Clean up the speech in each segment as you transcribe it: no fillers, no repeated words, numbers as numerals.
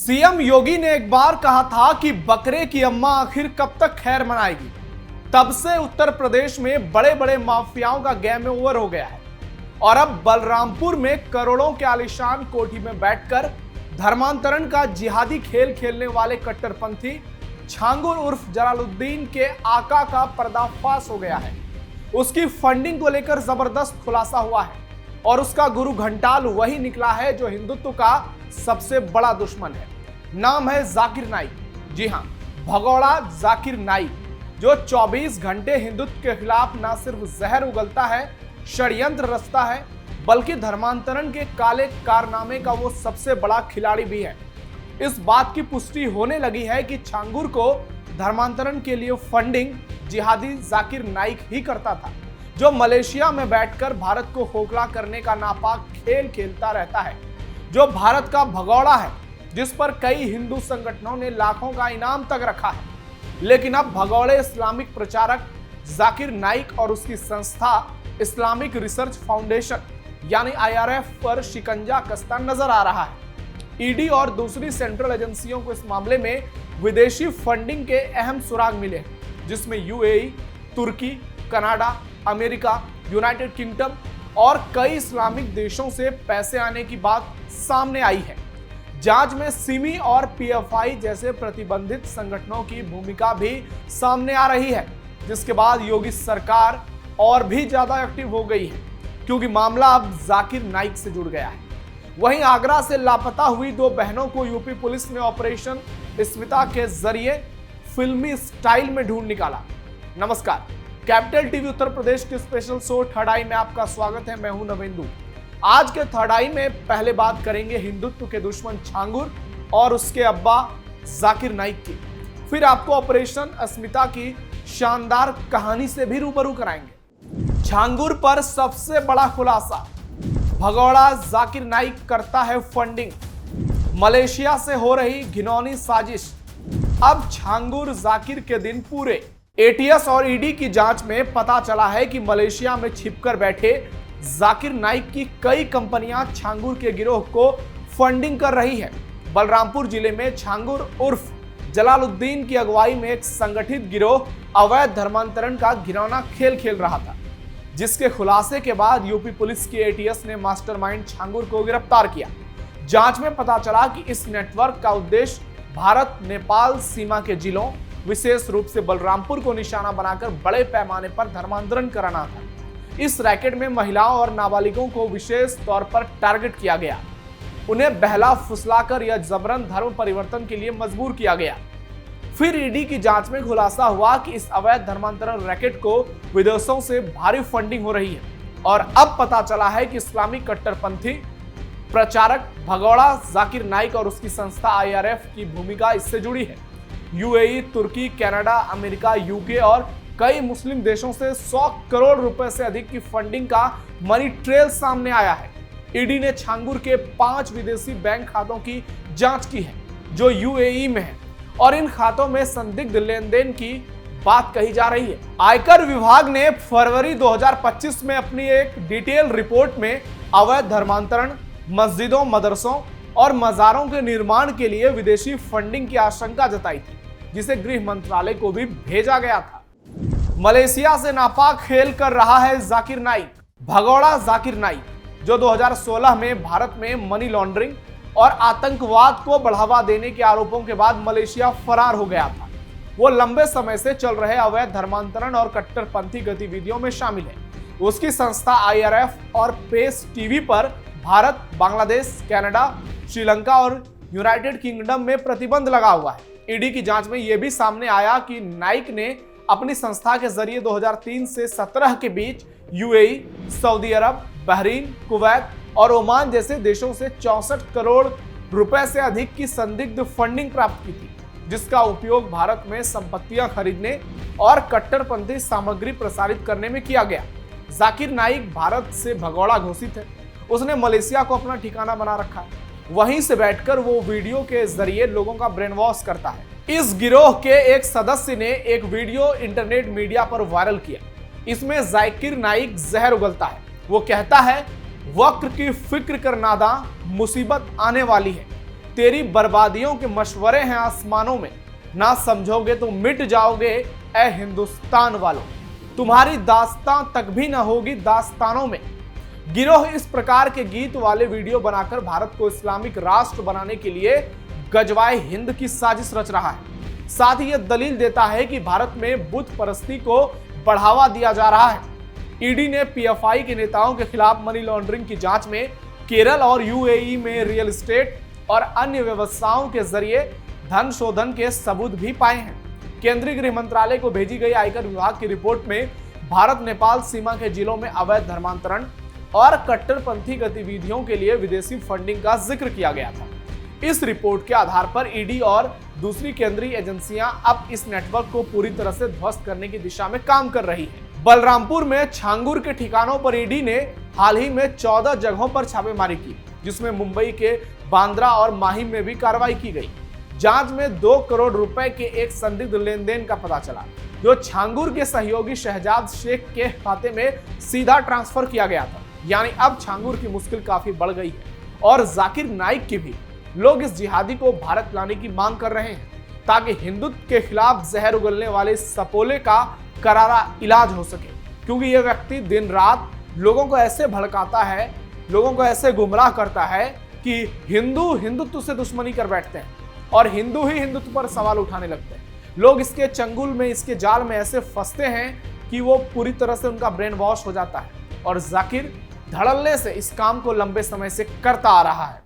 CM योगी ने एक बार कहा था कि बकरे की अम्मा आखिर कब तक खैर मनाएगी। तब से उत्तर प्रदेश में बड़े बड़े माफियाओं का गेम ओवर हो गया है और अब बलरामपुर में करोड़ों के आलीशान कोठी में बैठकर धर्मांतरण का जिहादी खेल खेलने वाले कट्टरपंथी छांगुर उर्फ जलालुद्दीन के आका का पर्दाफाश हो गया है। उसकी फंडिंग को लेकर जबरदस्त खुलासा हुआ है और उसका गुरु घंटाल वही निकला है जो हिंदुत्व का सबसे बड़ा दुश्मन है। नाम है जाकिर नाइक। जी हां, भगौड़ा जाकिर नाइक, जो 24 घंटे हिंदुत्व के खिलाफ न सिर्फ जहर उगलता है, षड्यंत्र रचता है, बल्कि धर्मांतरण के काले कारनामे का वो सबसे बड़ा खिलाड़ी भी है। इस बात की पुष्टि होने लगी है कि छांगुर को धर्मांतरण के लिए फंडिंग जिहादी जाकिर नाइक ही करता था, जो मलेशिया में बैठकर भारत को खोखला करने का नापाक खेल खेलता रहता है, जो भारत का भगौड़ा है, जिस पर कई हिंदू संगठनों ने लाखों का इनाम तक रखा है। लेकिन अब भगौड़े इस्लामिक प्रचारक जाकिर नाइक और उसकी संस्था इस्लामिक रिसर्च फाउंडेशन यानी IRF पर शिकंजा कसता नजर आ रहा है। ईडी और दूसरी सेंट्रल एजेंसियों को इस मामले में विदेशी फंडिंग के अहम सुराग मिले हैं, जिसमें UAE, तुर्की, कनाडा, अमेरिका, यूनाइटेड किंगडम और कई इस्लामिक देशों से पैसे आने की बात सामने आई है। जांच में सिमी और PFI जैसे प्रतिबंधित संगठनों की भूमिका भी सामने आ रही है, जिसके बाद योगी सरकार और भी ज्यादा एक्टिव हो गई है, क्योंकि मामला अब जाकिर नाइक से जुड़ गया है। वहीं आगरा से लापता हुई 2 बहनों को यूपी पुलिस ने ऑपरेशन स्मिता के जरिए फिल्मी स्टाइल में ढूंढ निकाला। नमस्कार, कैपिटल टीवी उत्तर प्रदेश के स्पेशल शो थर्ड आई में आपका स्वागत है। मैं हूं नवेंदु। आज के थर्ड आई में पहले बात करेंगे हिंदुत्व के दुश्मन छांगुर और उसके अब्बा जाकिर नाइक की। फिर आपको ऑपरेशन अस्मिता की शानदार कहानी से भी रूबरू कराएंगे। छांगुर पर सबसे बड़ा खुलासा, भगौड़ा जाकिर नाइक करता है फंडिंग, मलेशिया से हो रही घिनौनी साजिश। अब छांगुर जाकिर के दिन पूरे। ATS और ED की जांच में पता चला है कि मलेशिया में छिपकर बैठे जाकिर नाइक की कई कंपनियां छांगुर के गिरोह को फंडिंग कर रही है। बलरामपुर जिले में छांगुर उर्फ जलालुद्दीन की अगुवाई में एक संगठित गिरोह अवैध धर्मांतरण का घिनौना खेल खेल रहा था, जिसके खुलासे के बाद यूपी पुलिस की ATS ने मास्टरमाइंड छांगुर को गिरफ्तार किया। जांच में पता चला कि इस नेटवर्क का उद्देश्य भारत नेपाल सीमा के जिलों, विशेष रूप से बलरामपुर को निशाना बनाकर बड़े पैमाने पर धर्मांतरण कराना था। इस रैकेट में महिलाओं और नाबालिगों को विशेष तौर पर टारगेट किया गया। उन्हें बहला फुसलाकर या जबरन धर्म परिवर्तन के लिए मजबूर किया गया। फिर ED की जांच में खुलासा हुआ कि इस अवैध धर्मांतरण रैकेट को विदेशों से भारी फंडिंग हो रही है और अब पता चला है कि इस्लामिक कट्टरपंथी प्रचारक भगौड़ा जाकिर नाइक और उसकी संस्था IRF की भूमिका इससे जुड़ी है। UAE, तुर्की, कनाडा, अमेरिका, UK और कई मुस्लिम देशों से 100 करोड़ रुपए से अधिक की फंडिंग का मनी ट्रेल सामने आया है। ED ने छांगुर के 5 विदेशी बैंक खातों की जांच की है, जो UAE में है, और इन खातों में संदिग्ध लेन देन की बात कही जा रही है। आयकर विभाग ने फरवरी 2025 में अपनी एक डिटेल रिपोर्ट में अवैध धर्मांतरण, मस्जिदों, मदरसों और मजारों के निर्माण के लिए विदेशी फंडिंग की आशंका जताई थी, जिसे गृह मंत्रालय को भी भेजा गया था। मलेशिया से नापाक खेल कर रहा है जाकिर नाइक। भगौड़ा जाकिर नाइक, जो 2016 में भारत में मनी लॉन्ड्रिंग और आतंकवाद को बढ़ावा देने के आरोपों के बाद मलेशिया फरार हो गया था, वो लंबे समय से चल रहे अवैध धर्मांतरण और कट्टरपंथी गतिविधियों में शामिल है। उसकी संस्था IRF और पेस TV पर भारत, बांग्लादेश, कनाडा, श्रीलंका और यूनाइटेड किंगडम में प्रतिबंध लगा हुआ है। ED की जांच में यह भी सामने आया कि नाइक ने अपनी संस्था के जरिए 2003 से 17 के बीच UAE, सऊदी अरब, बहरीन, कुवैत और ओमान जैसे देशों से 64 करोड़ रुपए से अधिक की संदिग्ध फंडिंग प्राप्त की थी, जिसका उपयोग भारत में संपत्तियां खरीदने और कट्टरपंथी सामग्री प्रसारित करने में किया गया। जाकिर नाइक भारत से भगौड़ा घोषित है। उसने मलेशिया को अपना ठिकाना बना रखा है। वहीं से बैठकर वो वीडियो के जरिए लोगों का ब्रेन वॉश करता है। इस गिरोह के एक सदस्य ने एक वीडियो इंटरनेट मीडिया पर वायरल किया। इसमें जाकिर नाइक जहर उगलता है। वो कहता है, वक्र की फिक्र कर नादा, मुसीबत आने वाली है। तेरी बर्बादियों के मशवरे हैं आसमानों में, ना समझोगे तो मिट जाओगे ऐ हिंदुस्तान वालों, तुम्हारी दास्तां तक भी ना होगी दास्तानों में। गिरोह इस प्रकार के गीत वाले वीडियो बनाकर भारत को इस्लामिक राष्ट्र बनाने के लिए गजवाए हिंद की साजिश रच रहा है। साथ ही यह दलील देता है कि भारत में बुत परस्ती को बढ़ावा दिया जा रहा है। ईडी ने पीएफआई के नेताओं के खिलाफ मनी लॉन्ड्रिंग की जांच में केरल और यूएई में रियल एस्टेट और अन्य व्यवसायों के जरिए धन शोधन के सबूत भी पाए हैं। केंद्रीय गृह मंत्रालय को भेजी गई आयकर विभाग की रिपोर्ट में भारत नेपाल सीमा के जिलों में अवैध धर्मांतरण और कट्टरपंथी गतिविधियों के लिए विदेशी फंडिंग का जिक्र किया गया था। इस रिपोर्ट के आधार पर ईडी और दूसरी केंद्रीय एजेंसियां अब इस नेटवर्क को पूरी तरह से ध्वस्त करने की दिशा में काम कर रही है। बलरामपुर में छांगुर के ठिकानों पर ईडी ने हाल ही में 14 जगहों पर छापेमारी की, जिसमें मुंबई के बांद्रा और माहिम में भी कार्रवाई की गई। जांच में 2 करोड़ रुपए के एक संदिग्ध लेन देन का पता चला, जो छांगुर के सहयोगी शहजाद शेख के खाते में सीधा ट्रांसफर किया गया था। यानी अब छांगुर की मुश्किल काफी बढ़ गई है और जाकिर नाइक की भी। लोग इस जिहादी को भारत लाने की मांग कर रहे हैं ताकि हिंदुत्व के खिलाफ जहर उगलने वाले सपोले का करारा इलाज हो सके, क्योंकि यह व्यक्ति दिन रात लोगों को ऐसे भड़काता है, लोगों को ऐसे गुमराह करता है कि हिंदू हिंदुत्व से दुश्मनी कर बैठते हैं और हिंदू ही हिंदुत्व पर सवाल उठाने लगते हैं। लोग इसके चंगुल में, इसके जाल में ऐसे फंसते हैं कि वो पूरी तरह से उनका ब्रेन वॉश हो जाता है और जाकिर धड़ल्ले से इस काम को लंबे समय से करता आ रहा है।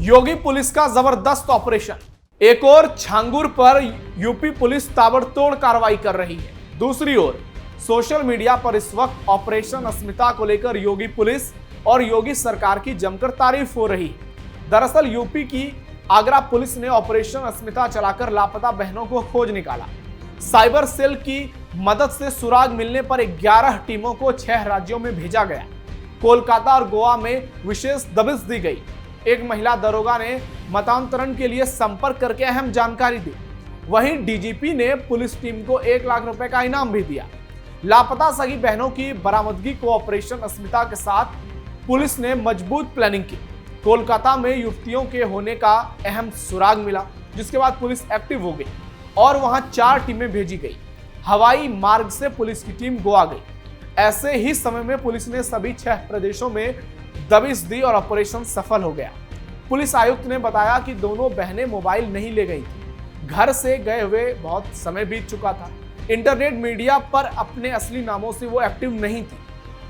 योगी पुलिस का जबरदस्त ऑपरेशन। एक ओर छांगुर पर यूपी पुलिस ताबड़तोड़ कार्रवाई कर रही है, दूसरी ओर सोशल मीडिया पर इस वक्त ऑपरेशन अस्मिता को लेकर योगी पुलिस और योगी सरकार की जमकर तारीफ हो रही है। दरअसल यूपी की आगरा पुलिस ने ऑपरेशन अस्मिता चलाकर लापता बहनों को खोज निकाला। साइबर सेल की मदद से सुराग मिलने पर 11 टीमों को 6 राज्यों में भेजा गया। कोलकाता और गोवा में विशेष दबिश दी गई। एक महिला दरोगा ने मतांतरण के लिए संपर्क करके अहम जानकारी दी। वहीं डीजीपी ने पुलिस टीम को 1 लाख रुपए का इनाम भी दिया। लापता सगी बहनों की बरामदगी को ऑपरेशन अस्मिता के साथ पुलिस ने मजबूत प्लानिंग की। कोलकाता में युवतियों के होने का अहम सुराग मिला, जिसके बाद पुलिस एक्टिव हो गई और वहां 4 टीमें भेजी गई। हवाई मार्ग से पुलिस की टीम गोवा गई। ऐसे ही समय में पुलिस ने सभी 6 प्रदेशों में दबिश दी और ऑपरेशन सफल हो गया। पुलिस आयुक्त ने बताया कि दोनों बहनें मोबाइल नहीं ले गई थी। घर से गए हुए बहुत समय बीत चुका था। इंटरनेट मीडिया पर अपने असली नामों से वो एक्टिव नहीं थी।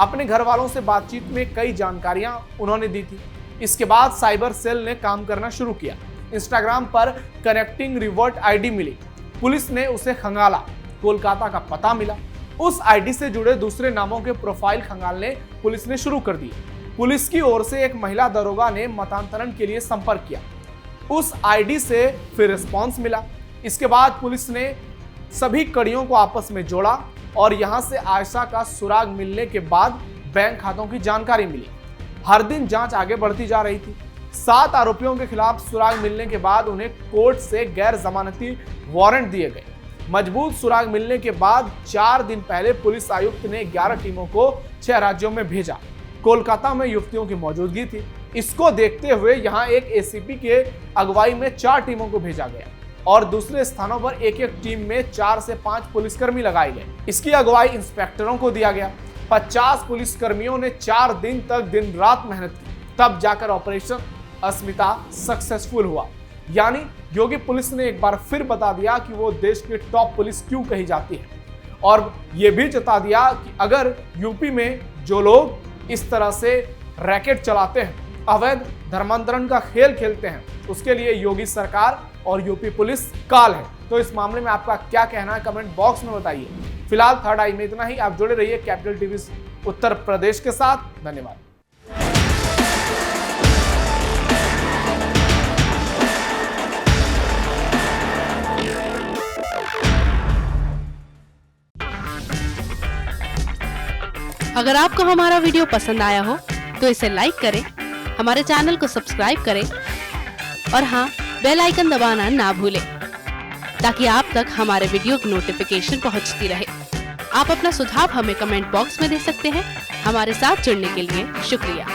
अपने घर वालों से बातचीत में कई जानकारियां उन्होंने दी थी। इसके बाद साइबर सेल ने काम करना शुरू किया। इंस्टाग्राम पर कनेक्टिंग रिवर्ट आईडी मिली, पुलिस ने उसे खंगाला। कोलकाता का पता मिला, उस आईडी से जुड़े दूसरे नामों के प्रोफाइल खंगालने पुलिस ने शुरू कर दिए। पुलिस की ओर से एक महिला दरोगा ने मतांतरण के लिए संपर्क किया। उस आईडी से फिर रिस्पॉन्स मिला। इसके बाद पुलिस ने सभी कड़ियों को आपस में जोड़ा और यहां से आयशा का सुराग मिलने के बाद बैंक खातों की जानकारी मिली। हर दिन जांच आगे बढ़ती जा रही थी। 7 आरोपियों के खिलाफ सुराग मिलने के बाद उन्हें कोर्ट से गैर जमानती वारंट दिए गए। मजबूत सुराग मिलने के बाद 4 दिन पहले पुलिस आयुक्त ने 11 टीमों को 6 राज्यों में भेजा। कोलकाता में युवतियों की मौजूदगी थी। इसको देखते हुए यहां एक एसीपी के अगुवाई में 4 टीमों को भेजा गया और दूसरे स्थानों पर एक टीम में 4 से 5 पुलिसकर्मी लगाए गए। इसकी अगुवाई इंस्पेक्टरों को दिया गया। 50 पुलिसकर्मियों ने 4 दिन तक दिन रात मेहनत की, तब जाकर ऑपरेशन अस्मिता सक्सेसफुल हुआ। यानी योगी पुलिस ने एक बार फिर बता दिया कि वो देश की टॉप पुलिस क्यों कही जाती है और ये भी जता दिया कि अगर यूपी में जो लोग इस तरह से रैकेट चलाते हैं, अवैध धर्मांतरण का खेल खेलते हैं, उसके लिए योगी सरकार और यूपी पुलिस काल है। तो इस मामले में आपका क्या कहना है, कमेंट बॉक्स में बताइए। फिलहाल थर्ड आई में इतना ही। आप जुड़े रहिए कैपिटल टीवी उत्तर प्रदेश के साथ। धन्यवाद। अगर आपको हमारा वीडियो पसंद आया हो तो इसे लाइक करें, हमारे चैनल को सब्सक्राइब करें और हाँ, बेल आइकन दबाना ना भूलें ताकि आप तक हमारे वीडियो की नोटिफिकेशन पहुंचती रहे। आप अपना सुझाव हमें कमेंट बॉक्स में दे सकते हैं। हमारे साथ जुड़ने के लिए शुक्रिया।